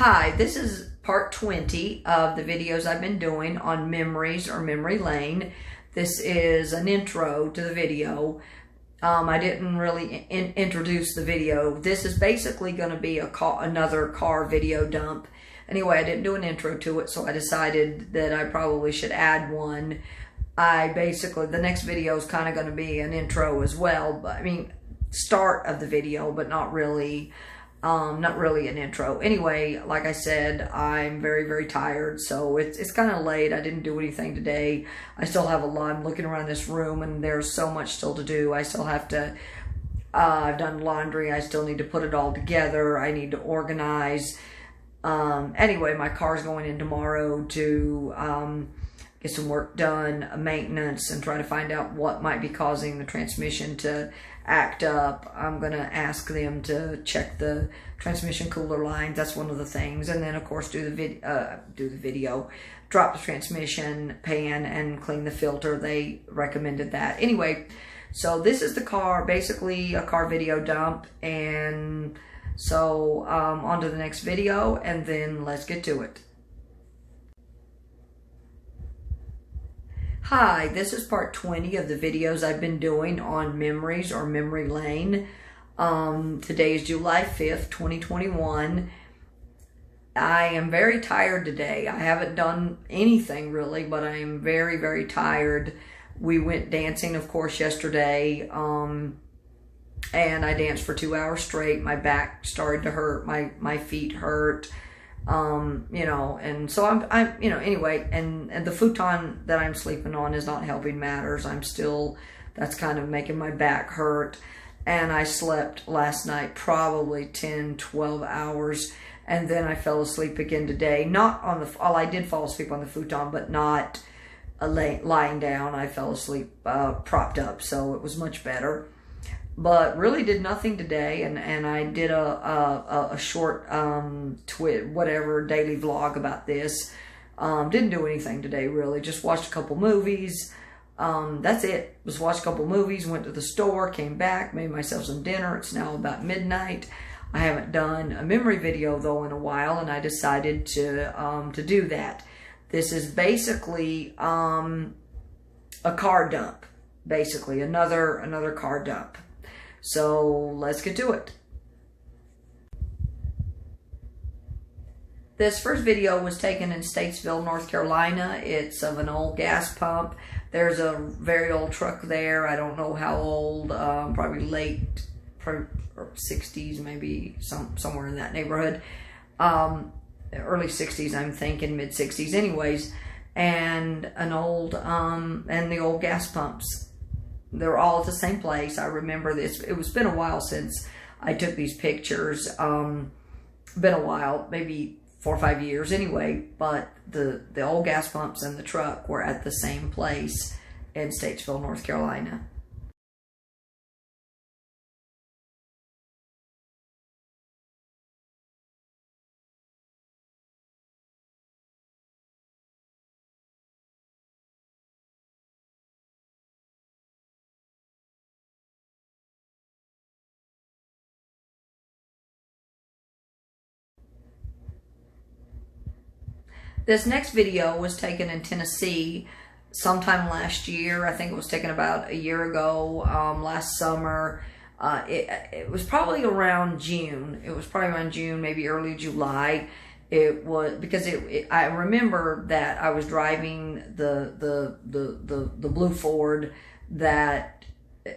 Hi, this is part 20 of the videos I've been doing on memories or memory lane. This is an intro to the video. I didn't really introduce the video. This is basically going to be another car video dump. Anyway, I didn't do an intro to it, so I decided that I probably should add one. The next video is kind of going to be an intro as well, but I mean, start of the video, but not really an intro. Anyway, like I said, I'm very, very tired, so it's kind of late. I didn't do anything today. I still have a lot. I'm looking around this room, and there's so much still to do. I still have to, I've done laundry. I still need to put it all together. I need to organize. Anyway, my car's going in tomorrow to get some work done, maintenance, and try to find out what might be causing the transmission to act up. I'm going to ask them to check the transmission cooler lines. That's one of the things. And then, of course, do the video, drop the transmission pan and clean the filter. They recommended that. Anyway, so this is the car, basically a car video dump. And so on to the next video, and then let's get to it. Hi, this is part 20 of the videos I've been doing on memories or memory lane. Today is July 5th, 2021. I am very tired today. I haven't done anything really, but I am very, very tired. We went dancing, of course, yesterday, and I danced for 2 hours straight. My back started to hurt. My feet hurt. And so I'm anyway, and the futon that I'm sleeping on is not helping matters. That's kind of making my back hurt. And I slept last night probably 10, 12 hours. And then I fell asleep again today. I did fall asleep on the futon, but not lying down. I fell asleep propped up, so it was much better. But really did nothing today, and I did a short daily vlog about this. Didn't do anything today really, just watched a couple movies. That's it. Just watched a couple movies, went to the store, came back, made myself some dinner. It's now about midnight. I haven't done a memory video though in a while, and I decided to do that. This is basically a car dump, basically another car dump. So let's get to it. This first video was taken in Statesville, North Carolina. It's of an old gas pump. There's a very old truck there. I don't know how old, probably late 60s, maybe somewhere in that neighborhood. Early 60s, I'm thinking, mid 60s anyways. And an old, and the old gas pumps. They're all at the same place. I remember this. It's been a while since I took these pictures. Been a while, maybe 4 or 5 years anyway. But the old gas pumps and the truck were at the same place in Statesville, North Carolina. This next video was taken in Tennessee sometime last year. I think it was taken about a year ago, last summer. It was probably around June. It was probably around June, maybe early July. It was because I remember that I was driving the blue Ford that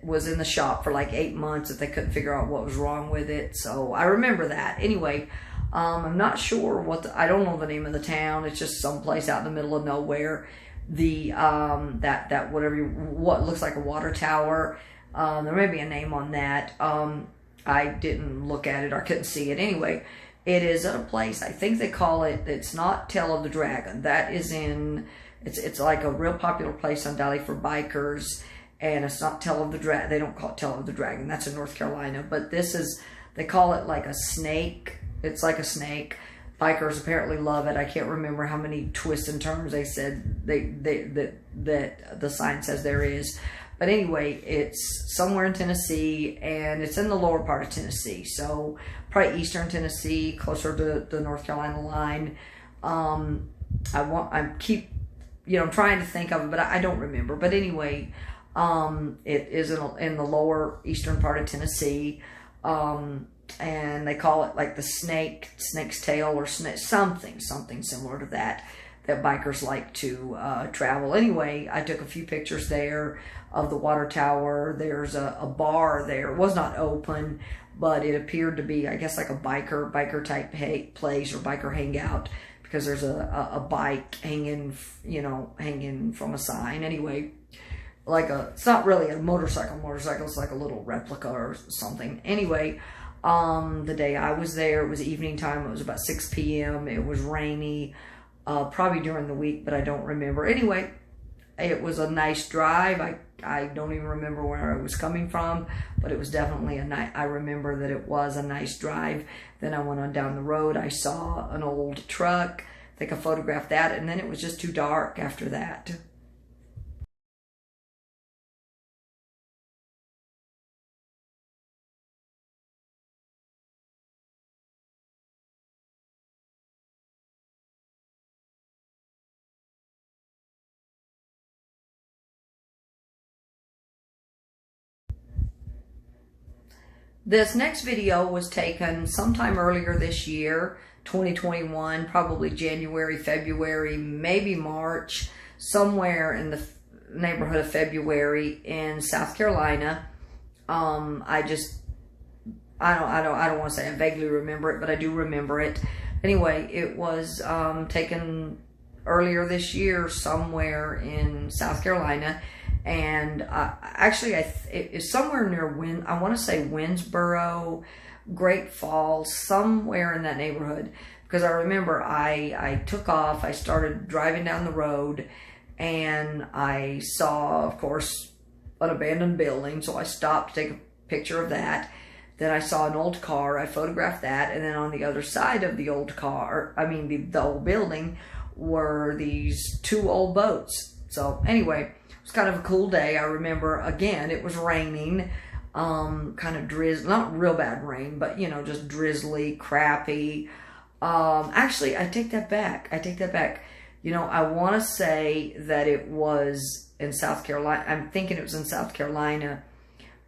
was in the shop for like 8 months that they couldn't figure out what was wrong with it. So I remember that. Anyway, I'm not sure I don't know the name of the town. It's just someplace out in the middle of nowhere. What looks like a water tower. There may be a name on that. I didn't look at it or couldn't see it. Anyway, it is at a place, I think they call it, it's not Tail of the Dragon. That is it's like a real popular place on Delhi for bikers. And it's not Tail of the Dragon. They don't call it Tail of the Dragon. That's in North Carolina. But they call it like a snake. It's like a snake. Bikers apparently love it. I can't remember how many twists and turns they said that the sign says there is. But anyway, it's somewhere in Tennessee, and it's in the lower part of Tennessee. So probably eastern Tennessee, closer to the North Carolina line. I'm trying to think of it, but I don't remember. But anyway, it is in the lower eastern part of Tennessee. And they call it like the snake's tail, or something similar to that bikers like to travel. Anyway, I took a few pictures there of the water tower. There's a bar there. It was not open, but it appeared to be, I guess, like a biker type place, or biker hangout, because there's a bike hanging from a sign. Anyway, it's not really a motorcycle, it's like a little replica or something. Anyway, the day I was there, it was evening time. It was about 6 p.m. It was rainy, probably during the week, but I don't remember. Anyway, it was a nice drive. I don't even remember where I was coming from, but it was definitely I remember that it was a nice drive. Then I went on down the road. I saw an old truck. I think I photographed that, and then it was just too dark after that. This next video was taken sometime earlier this year, 2021, probably January, February, maybe March, somewhere in the neighborhood of February in South Carolina. I don't want to say I vaguely remember it, but I do remember it. Anyway, it was taken earlier this year somewhere in South Carolina. And actually, it's somewhere near I want to say Winnsboro, Great Falls, somewhere in that neighborhood. Because I remember I took off, I started driving down the road, and I saw, of course, an abandoned building. So I stopped to take a picture of that. Then I saw an old car, I photographed that. And then on the other side of the old car, the old building, were these two old boats. So anyway, it's kind of a cool day. I remember, again, it was raining, kind of drizzly, not real bad rain, but, just drizzly, crappy. Actually, I take that back. I want to say that it was in South Carolina. I'm thinking it was in South Carolina,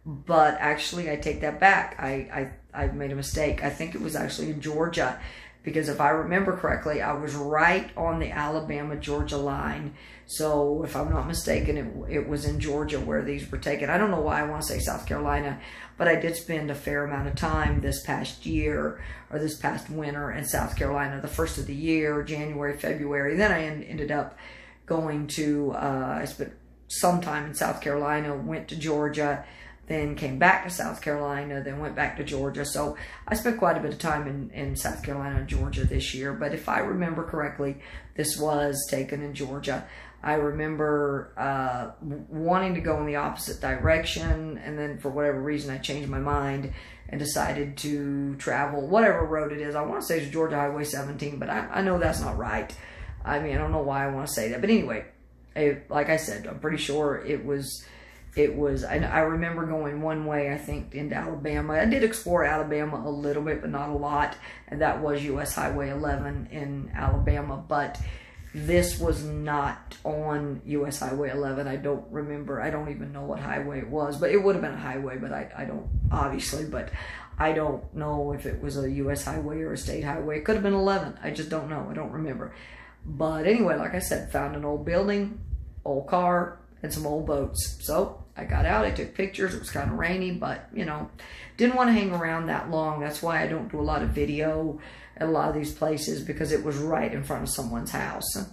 but actually, I take that back. I made a mistake. I think it was actually in Georgia, because if I remember correctly, I was right on the Alabama-Georgia line. So if I'm not mistaken, it was in Georgia where these were taken. I don't know why I want to say South Carolina, but I did spend a fair amount of time this past year, or this past winter, in South Carolina, the first of the year, January, February. Then I ended up going to, I spent some time in South Carolina, went to Georgia, then came back to South Carolina, then went back to Georgia. So I spent quite a bit of time in South Carolina and Georgia this year. But if I remember correctly, this was taken in Georgia. I remember wanting to go in the opposite direction, and then for whatever reason I changed my mind and decided to travel whatever road it is. I want to say it's Georgia Highway 17, but I know that's not right. I don't know why I want to say that. But anyway, like I said, I'm pretty sure it was, I remember going one way, I think, into Alabama. I did explore Alabama a little bit, but not a lot. And that was US Highway 11 in Alabama. But this was not on US Highway 11. I don't remember. I don't even know what highway it was. But it would have been a highway, but I don't, obviously. But I don't know if it was a US highway or a state highway. It could have been 11. I just don't know. I don't remember. But anyway, like I said, found an old building, old car, and some old boats. So I got out, I took pictures. It was kind of rainy, but, didn't want to hang around that long. That's why I don't do a lot of video at a lot of these places, because it was right in front of someone's house.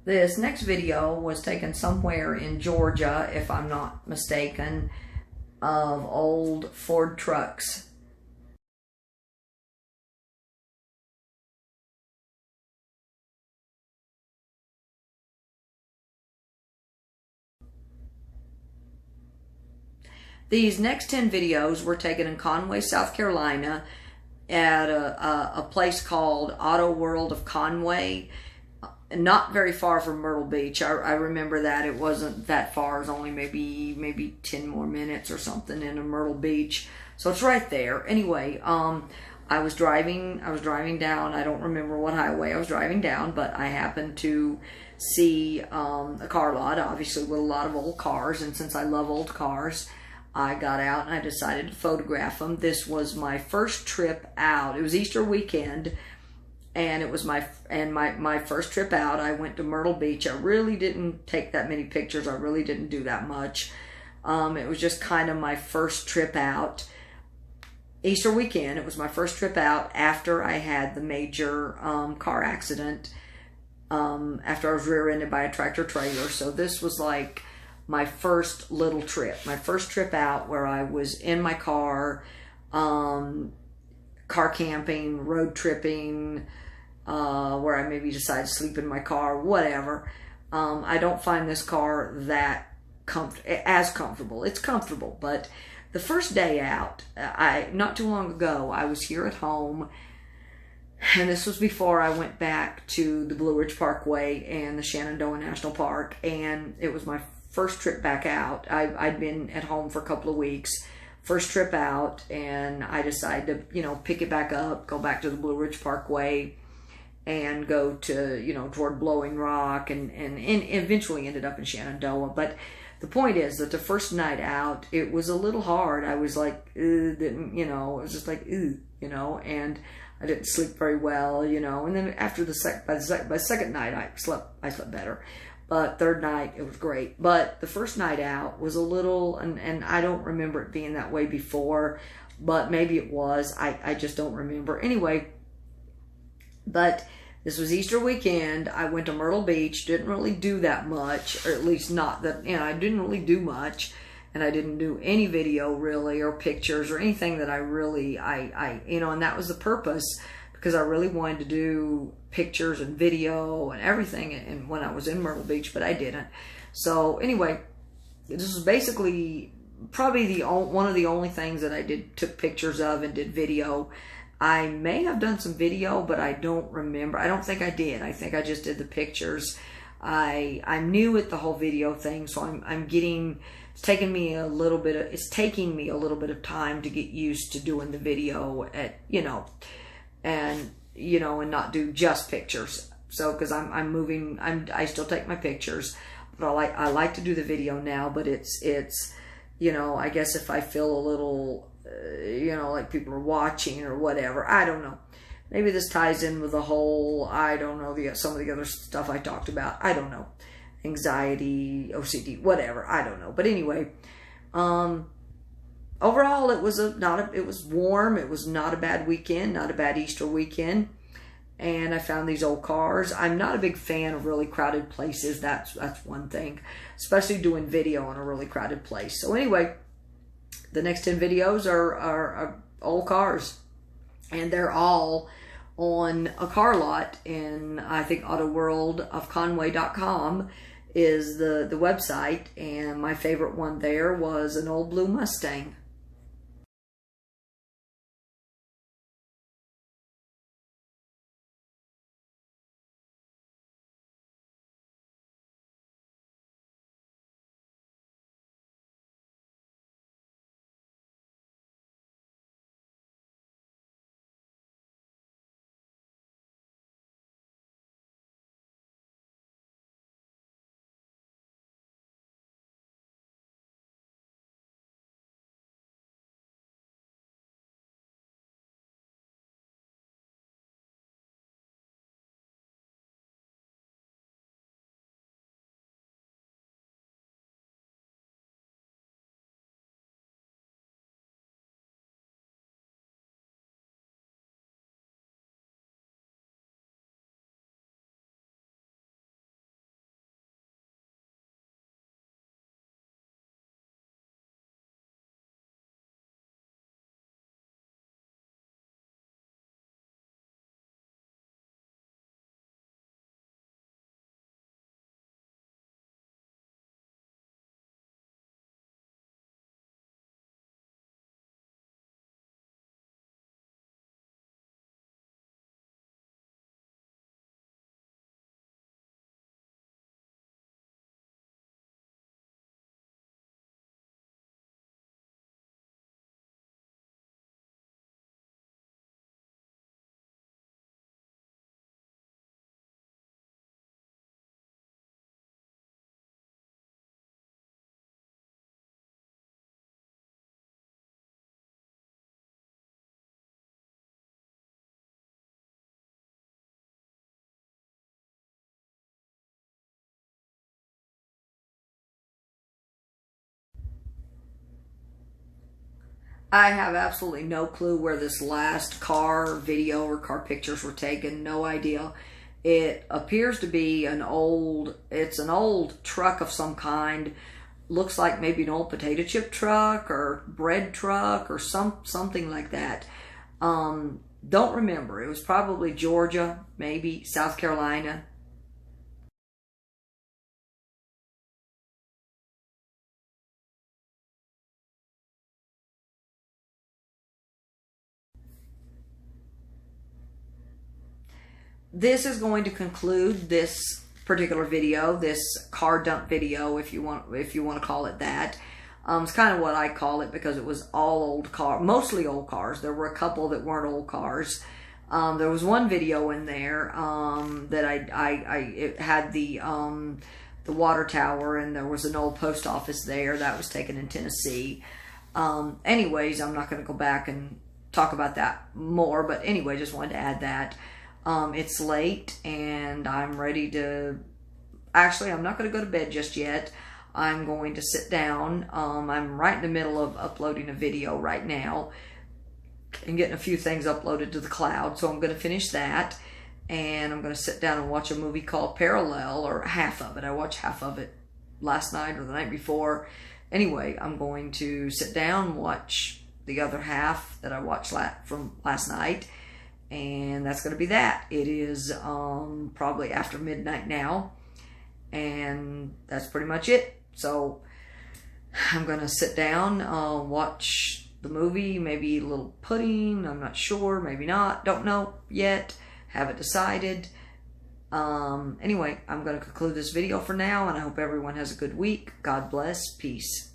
This next video was taken somewhere in Georgia, if I'm not mistaken, of old Ford trucks. These next 10 videos were taken in Conway, South Carolina at a place called Auto World of Conway, not very far from Myrtle Beach. I remember that. It wasn't that far. It was only maybe 10 more minutes or something into Myrtle Beach. So it's right there. Anyway, I was driving down. I don't remember what highway I was driving down, but I happened to see a car lot, obviously with a lot of old cars. And since I love old cars, I got out and I decided to photograph them. This was my first trip out. It was Easter weekend, and it was my first trip out. I went to Myrtle Beach. I really didn't take that many pictures. I really didn't do that much. It was just kind of my first trip out. Easter weekend, it was my first trip out after I had the major car accident, after I was rear-ended by a tractor trailer. So this was like my first little trip, my first trip out where I was in my car, car camping, road tripping, where I maybe decided to sleep in my car, whatever. I don't find this car that as comfortable. It's comfortable, but the first day out, not too long ago, I was here at home, and this was before I went back to the Blue Ridge Parkway and the Shenandoah National Park, and it was my first trip back out. I'd been at home for a couple of weeks. First trip out, and I decided to, pick it back up, go back to the Blue Ridge Parkway, and go to, toward Blowing Rock, and eventually ended up in Shenandoah. But the point is that the first night out, it was a little hard. I was like, it was just like, and I didn't sleep very well, and then after by the second night, I slept better. But third night, it was great. But the first night out was a little, and I don't remember it being that way before, but maybe it was. I just don't remember. Anyway, but this was Easter weekend. I went to Myrtle Beach, didn't really do that much, or at least not that, I didn't really do much, and I didn't do any video really, or pictures, or anything that I really, and that was the purpose, because I really wanted to do pictures and video and everything and when I was in Myrtle Beach, but I didn't. So anyway, this was basically probably one of the only things that I took pictures of and did video. I may have done some video, but I don't remember. I don't think I did. I think I just did the pictures. I'm new at the whole video thing, so it's taking me a little bit of time to get used to doing the video and not do just pictures. So, because I still take my pictures, but I like to do the video now. But it's I guess if I feel a little like people are watching or whatever, I don't know. Maybe this ties in with the whole, I don't know, some of the other stuff I talked about. I don't know. Anxiety, OCD, whatever. I don't know. But anyway, overall, it was warm. It was not a bad weekend, not a bad Easter weekend. And I found these old cars. I'm not a big fan of really crowded places. That's one thing, especially doing video on a really crowded place. So anyway, the next 10 videos are old cars, and they're all on a car lot in, I think, autoworldofconway.com is the website, and my favorite one there was an old blue Mustang. I have absolutely no clue where this last car video or car pictures were taken. No idea. It appears to be an old truck of some kind. Looks like maybe an old potato chip truck or bread truck or something like that. Don't remember. It was probably Georgia, maybe South Carolina. This is going to conclude this particular video, this car dump video, if you want to call it that. It's kind of what I call it because it was all old car, mostly old cars. There were a couple that weren't old cars. There was one video in there that it had the water tower, and there was an old post office there that was taken in Tennessee. Anyways, I'm not going to go back and talk about that more, but anyway, just wanted to add that. It's late and I'm ready to, actually, I'm not going to go to bed just yet. I'm going to sit down. I'm right in the middle of uploading a video right now and getting a few things uploaded to the cloud. So I'm going to finish that, and I'm going to sit down and watch a movie called Parallel, or half of it. I watched half of it last night or the night before. Anyway, I'm going to sit down and watch the other half that I watched from last night. And that's going to be that. It is probably after midnight now. And that's pretty much it. So I'm going to sit down, watch the movie, maybe eat a little pudding. I'm not sure. Maybe not. Don't know yet. Haven't decided. Anyway, I'm going to conclude this video for now. And I hope everyone has a good week. God bless. Peace.